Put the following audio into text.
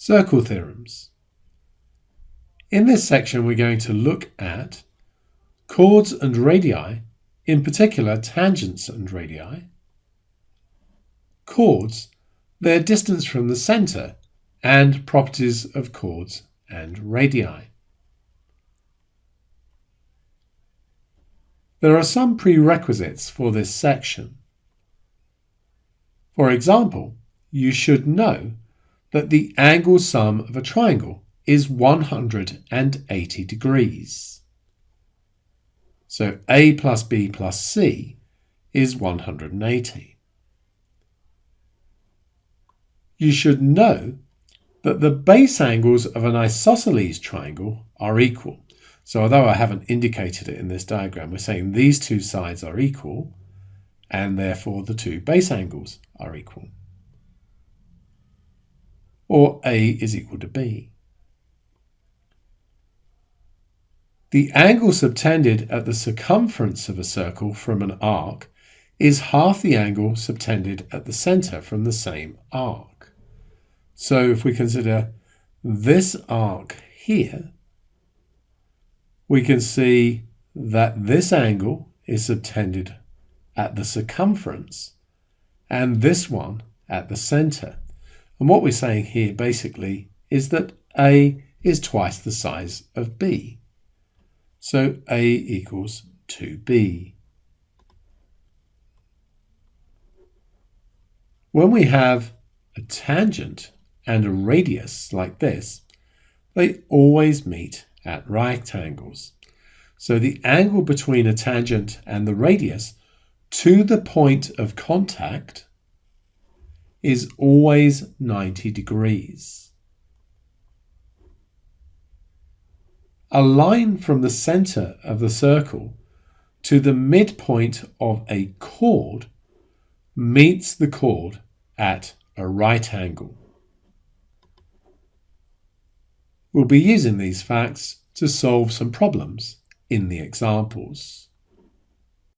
Circle theorems. In this section, we're going to look at chords and radii, in particular tangents and radii, chords, their distance from the centre, and properties of chords and radii. There are some prerequisites for this section. For example, you should know that the angle sum of a triangle is 180 degrees. So A plus B plus C is 180. You should know that the base angles of an isosceles triangle are equal. So although I haven't indicated it in this diagram, we're saying these two sides are equal, and therefore the two base angles are equal. Or A is equal to B. The angle subtended at the circumference of a circle from an arc is half the angle subtended at the centre from the same arc. So if we consider this arc here, we can see that this angle is subtended at the circumference and this one at the centre. And what we're saying here basically is that A is twice the size of B. So A equals 2B. When we have a tangent and a radius like this, they always meet at right angles. So the angle between a tangent and the radius to the point of contact is always 90 degrees. A line from the centre of the circle to the midpoint of a chord meets the chord at a right angle. We'll be using these facts to solve some problems in the examples.